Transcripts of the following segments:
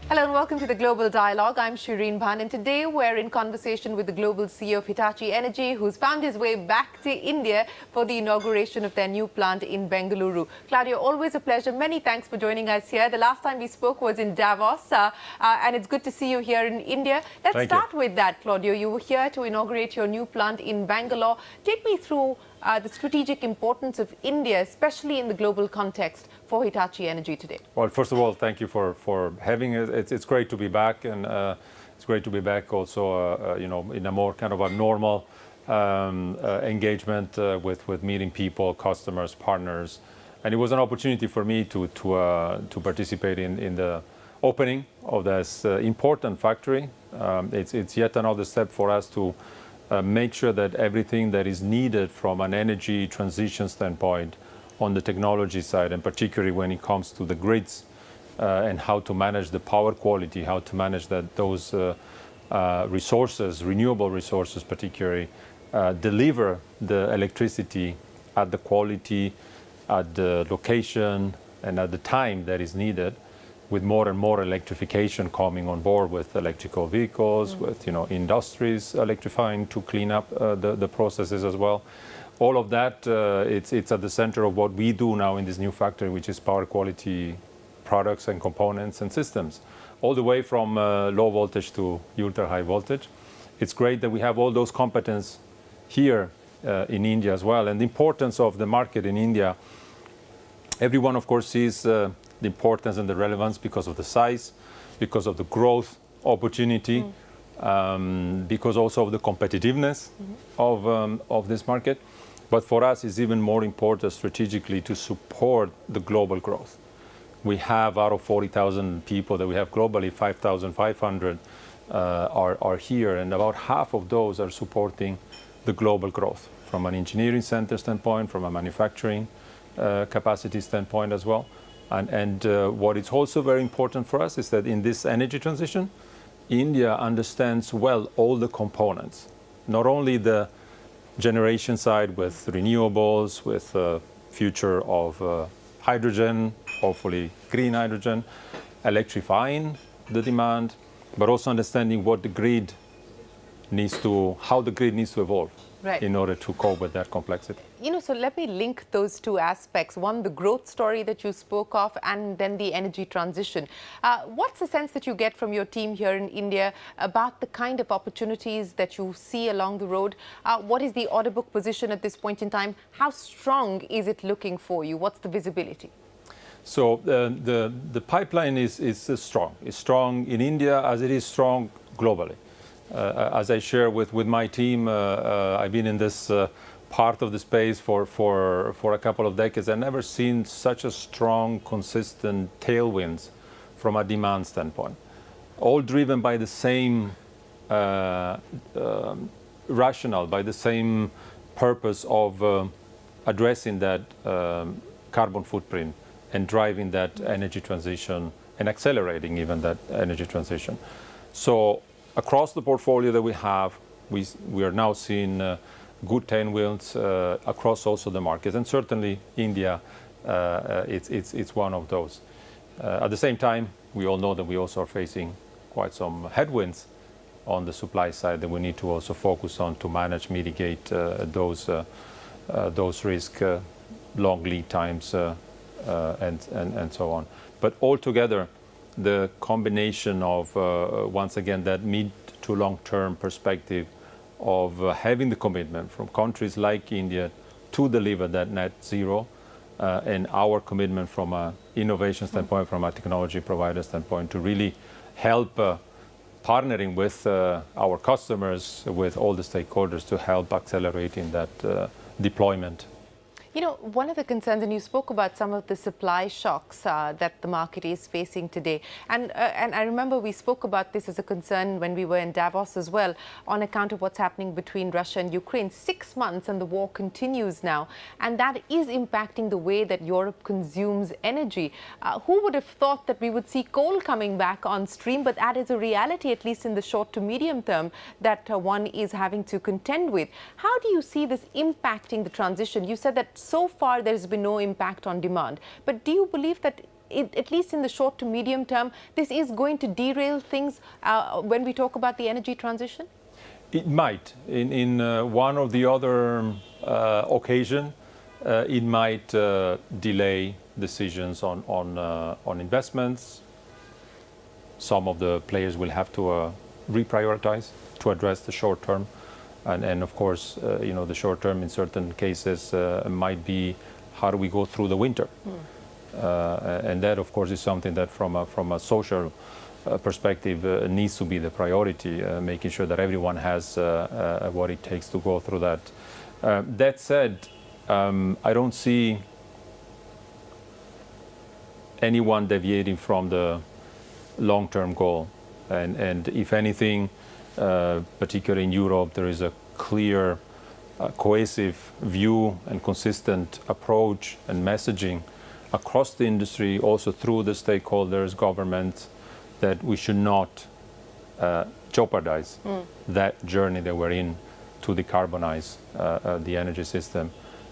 Hello and welcome to the Global Dialogue. I'm Shireen Bhan, and today we're in conversation with the global CEO of Hitachi Energy, who's found his way back to India for the inauguration of their new plant in Bengaluru. Claudio, always a pleasure. Many thanks for joining us here. The last time we spoke was in Davos, and it's good to see you here in India. Let's start with that, Claudio. You were here to inaugurate your new plant in Bangalore. Take me through the strategic importance of India, especially in the global context, for Hitachi Energy today. Well, first of all, thank you for having it. It's great to be back, and it's great to be back also, in a more kind of a normal engagement with meeting people, customers, partners, and it was an opportunity for me to participate in the opening of this important factory. It's yet another step for us to make sure that everything that is needed from an energy transition standpoint on the technology side, and particularly when it comes to the grids and how to manage the power quality, how to manage those resources, renewable resources particularly, deliver the electricity at the quality, at the location, and at the time that is needed, with more and more electrification coming on board with electrical vehicles, with industries electrifying to clean up the processes as well. All of that, it's at the center of what we do now in this new factory, which is power quality products and components and systems, all the way from low voltage to ultra high voltage. It's great that we have all those competence here in India as well. And the importance of the market in India, everyone of course sees the importance and the relevance because of the size, because of the growth opportunity, because also of the competitiveness of this market. But for us, it's even more important strategically to support the global growth. We have, out of 40,000 people that we have globally, 5,500 are here, and about half of those are supporting the global growth from an engineering center standpoint, from a manufacturing capacity standpoint as well. And what is also very important for us is that in this energy transition, India understands well all the components, not only the generation side with renewables, with future of hydrogen, hopefully green hydrogen, electrifying the demand, but also understanding what the grid how the grid needs to evolve in order to cope with that complexity. So let me link those two aspects. One, the growth story that you spoke of, and then the energy transition. What's the sense that you get from your team here in India about the kind of opportunities that you see along the road? What is the order book position at this point in time? How strong is it looking for you? What's the visibility? So the pipeline is strong. It's strong in India as it is strong globally. As I share with my team, I've been in this part of the space for a couple of decades. I've never seen such a strong, consistent tailwinds from a demand standpoint, all driven by the same rationale, by the same purpose of addressing that carbon footprint and driving that energy transition and accelerating even that energy transition. So across the portfolio that we have, we are now seeing good tailwinds across also the markets, and certainly India, it's one of those. At the same time, we all know that we also are facing quite some headwinds on the supply side that we need to also focus on to manage, mitigate those risks, long lead times, and so on. But altogether, the combination of, once again, that mid to long-term perspective of having the commitment from countries like India to deliver that net zero, and our commitment from an innovation standpoint, from a technology provider standpoint, to really help partnering with our customers, with all the stakeholders, to help accelerating that deployment. One of the concerns, and you spoke about some of the supply shocks that the market is facing today. And I remember we spoke about this as a concern when we were in Davos as well, on account of what's happening between Russia and Ukraine. 6 months and the war continues now. And that is impacting the way that Europe consumes energy. Who would have thought that we would see coal coming back on stream? But that is a reality, at least in the short to medium term, that one is having to contend with. How do you see this impacting the transition? You said that so far there has been no impact on demand. But do you believe that at least in the short to medium term, this is going to derail things when we talk about the energy transition? It might. In one or the other occasion, it might delay decisions on investments. Some of the players will have to reprioritize to address the short term. And of course, the short term in certain cases might be how do we go through the winter? And that, of course, is something that from a social perspective needs to be the priority, making sure that everyone has what it takes to go through that. That said, I don't see anyone deviating from the long-term goal. And if anything, particularly in Europe, there is a clear, cohesive view and consistent approach and messaging across the industry, also through the stakeholders, government, that we should not jeopardize that journey that we're in to decarbonize the energy system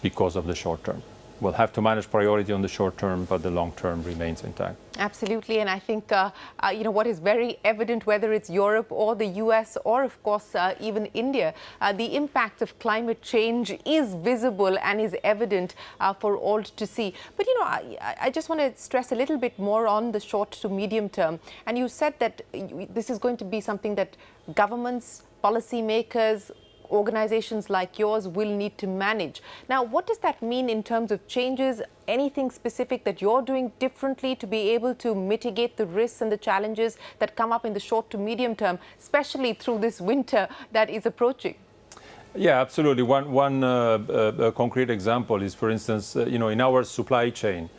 because of the short term. We'll have to manage priority on the short term, but the long term remains intact. Absolutely, and I think what is very evident, whether it's Europe or the US or, of course, even India, the impact of climate change is visible and is evident for all to see. But I just want to stress a little bit more on the short to medium term. And you said that this is going to be something that governments, policymakers, organizations like yours will need to manage. Now, what does that mean in terms of changes? Anything specific that you're doing differently to be able to mitigate the risks and the challenges that come up in the short to medium term, especially through this winter that is approaching? Yeah, absolutely. One concrete example is, for instance, in our supply chain,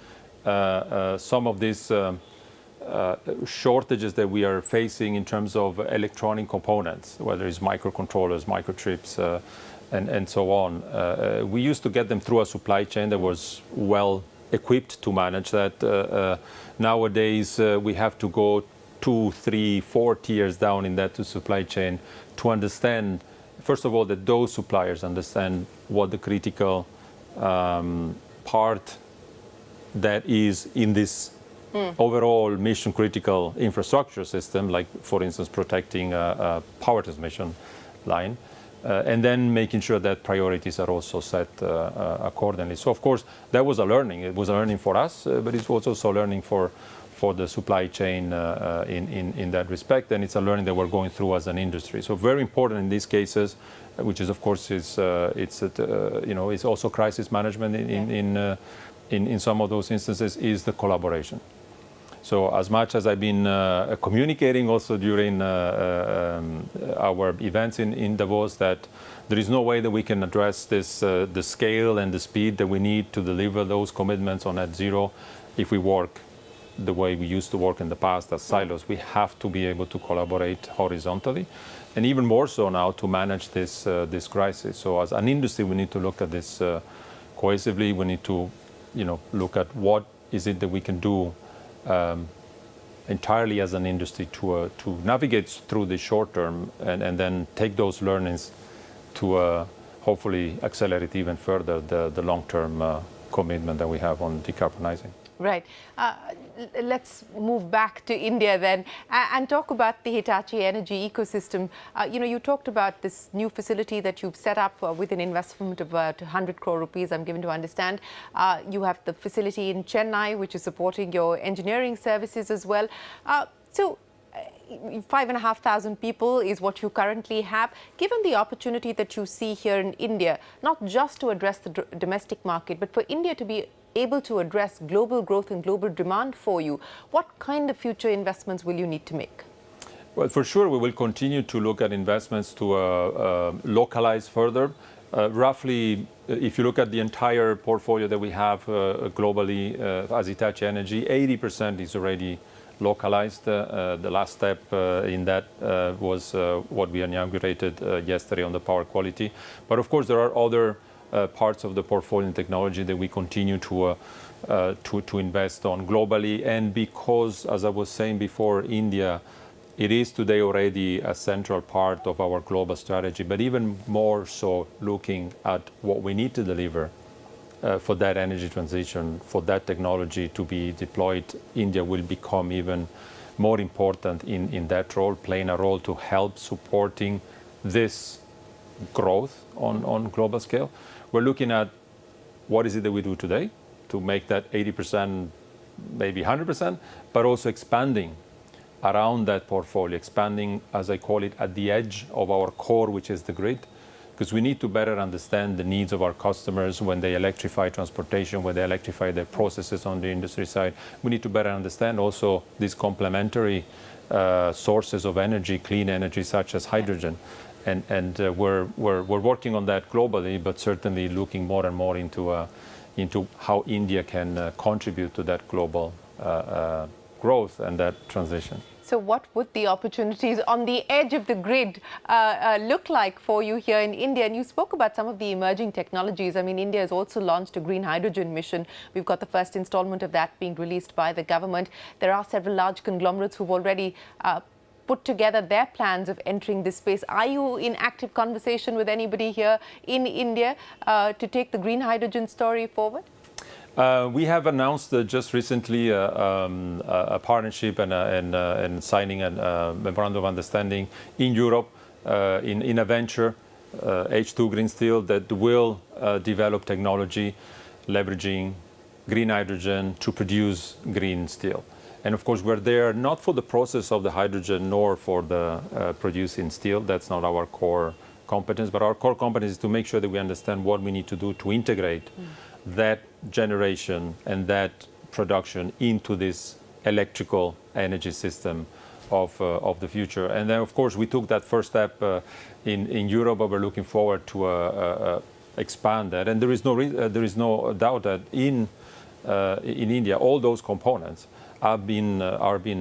some of these shortages that we are facing in terms of electronic components, whether it's microcontrollers, microchips, and so on. We used to get them through a supply chain that was well equipped to manage that. Nowadays, we have to go 2, 3, 4 tiers down in that supply chain to understand, first of all, that those suppliers understand what the critical part that is in this overall mission critical infrastructure system, like for instance protecting a power transmission line, and then making sure that priorities are also set accordingly. So of course that was a learning. It was a learning for us, but it was also a learning for the supply chain in that respect, and it's a learning that we're going through as an industry. So very important in these cases, which is of course it's also crisis management in some of those instances, is the collaboration. So as much as I've been communicating also during our events in Davos that there is no way that we can address this, the scale and the speed that we need to deliver those commitments on net zero if we work the way we used to work in the past as silos. We have to be able to collaborate horizontally, and even more so now to manage this crisis. So as an industry, we need to look at this cohesively. We need to look at what is it that we can do entirely as an industry to navigate through the short term and then take those learnings to hopefully accelerate even further the long-term commitment that we have on decarbonizing. Right. Let's move back to India then and talk about the Hitachi energy ecosystem. You talked about this new facility that you've set up with an investment of about 100 crore rupees, I'm given to understand. You have the facility in Chennai, which is supporting your engineering services as well. So 5,500 people is what you currently have. Given the opportunity that you see here in India, not just to address the domestic market, but for India to be able to address global growth and global demand for you, what kind of future investments will you need to make? Well, for sure, we will continue to look at investments to localize further. Roughly, if you look at the entire portfolio that we have globally as Hitachi Energy, 80% is already localized. The last step in that was what we inaugurated yesterday on the power quality. But of course, there are other parts of the portfolio and technology that we continue to invest on globally. And because, as I was saying before, India, it is today already a central part of our global strategy, but even more so looking at what we need to deliver for that energy transition, for that technology to be deployed, India will become even more important in that role, playing a role to help supporting this growth on global scale. We're looking at what is it that we do today to make that 80%, maybe 100%, but also expanding around that portfolio, expanding, as I call it, at the edge of our core, which is the grid, because we need to better understand the needs of our customers when they electrify transportation, when they electrify their processes on the industry side. We need to better understand also these complementary sources of energy, clean energy, such as hydrogen. And we're working on that globally, but certainly looking more and more into how India can contribute to that global growth and that transition. So what would the opportunities on the edge of the grid look like for you here in India? And you spoke about some of the emerging technologies. I mean, India has also launched a green hydrogen mission. We've got the first installment of that being released by the government. There are several large conglomerates who've already put together their plans of entering this space. Are you in active conversation with anybody here in India to take the green hydrogen story forward? We have announced just recently a partnership and signing a memorandum of understanding in Europe in a venture, H2 Green Steel, that will develop technology leveraging green hydrogen to produce green steel. And of course, we're there not for the process of the hydrogen nor for the producing steel. That's not our core competence, but our core competence is to make sure that we understand what we need to do to integrate that generation and that production into this electrical energy system of the future. And then, of course, we took that first step in Europe, but we're looking forward to expand that. And there is no doubt that in India, all those components are being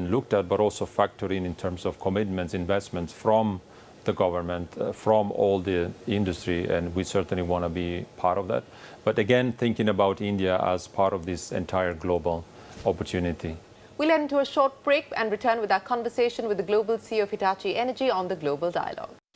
looked at, but also factored in terms of commitments, investments from the government, from all the industry, and we certainly want to be part of that. But again, thinking about India as part of this entire global opportunity. We'll head into a short break and return with our conversation with the Global CEO of Hitachi Energy on the Global Dialogue.